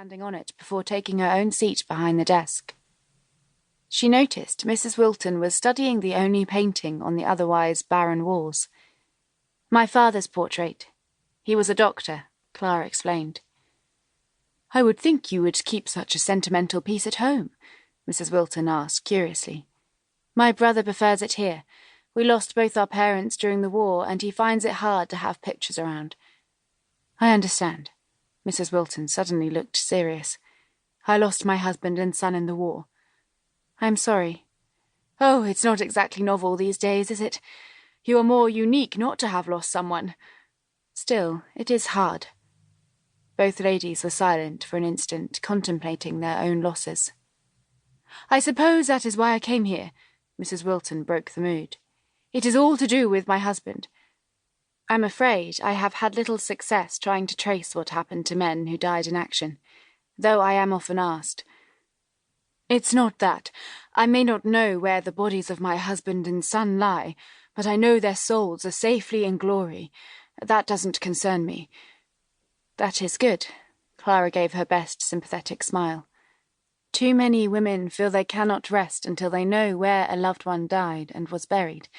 standing on it before taking her own seat behind the desk. She noticed Mrs Wilton was studying the only painting on the otherwise barren walls. "My father's portrait. He was a doctor," Clara explained. "I would think you would keep such a sentimental piece at home," Mrs Wilton asked curiously. "My brother prefers it here. We lost both our parents during the war, and he finds it hard to have pictures around." "I understand." Mrs Wilton suddenly looked serious. "I lost my husband and son in the war. I'm sorry." "Oh, it's not exactly novel these days, is it? You are more unique not to have lost someone. Still, it is hard." Both ladies were silent for an instant, contemplating their own losses. "I suppose that is why I came here," Mrs Wilton broke the mood. "It is all to do with my husband. I'm afraid I have had little success trying to trace what happened to men who died in action, though I am often asked. It's not that. I may not know where the bodies of my husband and son lie, but I know their souls are safely in glory. That doesn't concern me." "That is good." Clara gave her best sympathetic smile. "Too many women feel they cannot rest until they know where a loved one died and was buried.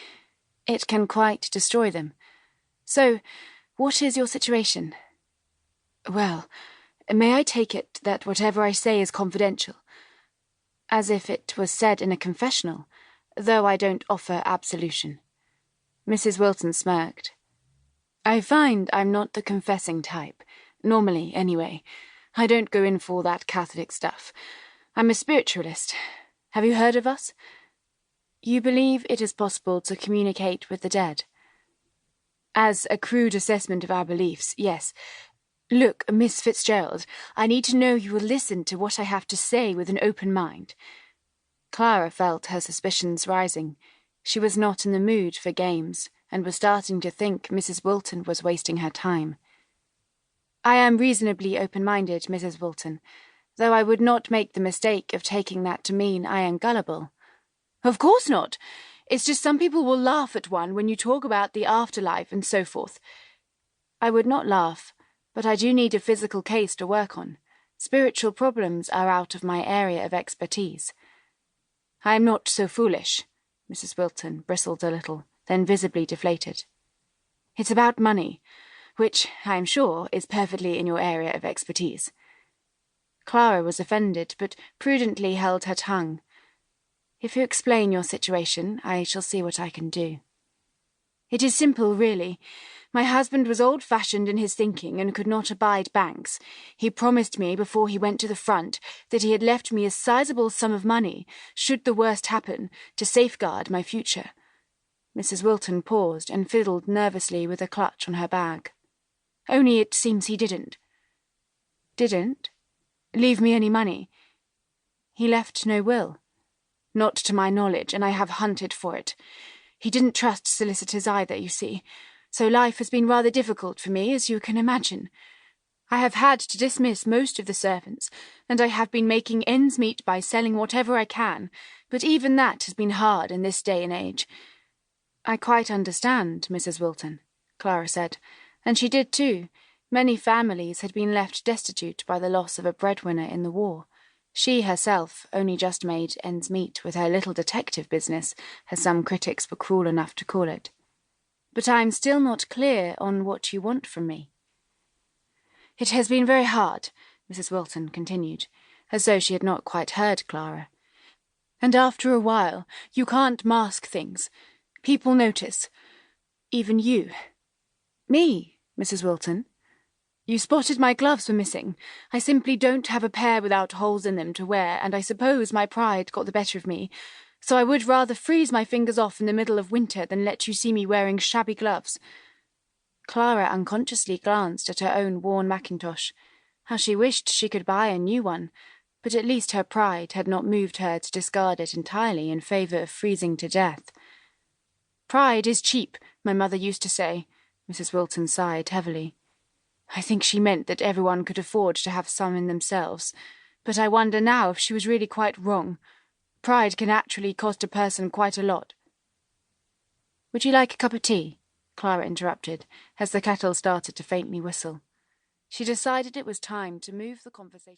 It can quite destroy them. So, what is your situation?" "Well, may I take it that whatever I say is confidential? As if it was said in a confessional, though I don't offer absolution." Mrs Wilton smirked. "I find I'm not the confessing type, normally anyway. I don't go in for that Catholic stuff. I'm a spiritualist. Have you heard of us?" "You believe it is possible to communicate with the dead?" "As a crude assessment of our beliefs, yes. Look, Miss Fitzgerald, I need to know you will listen to what I have to say with an open mind." Clara felt her suspicions rising. She was not in the mood for games, and was starting to think Mrs Wilton was wasting her time. "I am reasonably open-minded, Mrs Wilton, though I would not make the mistake of taking that to mean I am gullible." "Of course not. It's just some people will laugh at one when you talk about the afterlife and so forth." "I would not laugh, but I do need a physical case to work on. Spiritual problems are out of my area of expertise." "I am not so foolish." Mrs Wilton bristled a little, then visibly deflated. "It's about money, which, I am sure, is perfectly in your area of expertise." Clara was offended, but prudently held her tongue. "If you explain your situation, I shall see what I can do." "It is simple, really. My husband was old-fashioned in his thinking and could not abide banks. He promised me before he went to the front that he had left me a sizable sum of money, should the worst happen, to safeguard my future." Mrs Wilton paused and fiddled nervously with a clutch on her bag. "Only it seems he didn't." "Didn't? Leave me any money?" "He left no will." "Not to my knowledge, and I have hunted for it. He didn't trust solicitors either, you see, so life has been rather difficult for me, as you can imagine. I have had to dismiss most of the servants, and I have been making ends meet by selling whatever I can, but even that has been hard in this day and age." "I quite understand, Mrs Wilton," Clara said, and she did too. Many families had been left destitute by the loss of a breadwinner in the war. She herself only just made ends meet with her little detective business, as some critics were cruel enough to call it. "But I am still not clear on what you want from me." "It has been very hard," Mrs Wilton continued, as though she had not quite heard Clara. "And after a while, you can't mask things. People notice. Even you." "Me, Mrs Wilton?" "You spotted my gloves were missing. I simply don't have a pair without holes in them to wear, and I suppose my pride got the better of me, so I would rather freeze my fingers off in the middle of winter than let you see me wearing shabby gloves." Clara unconsciously glanced at her own worn mackintosh. How she wished she could buy a new one, but at least her pride had not moved her to discard it entirely in favour of freezing to death. "Pride is cheap, my mother used to say." Mrs Wilton sighed heavily. "I think she meant that everyone could afford to have some in themselves, but I wonder now if she was really quite wrong. Pride can actually cost a person quite a lot." "Would you like a cup of tea?" Clara interrupted, as the kettle started to faintly whistle. She decided it was time to move the conversation.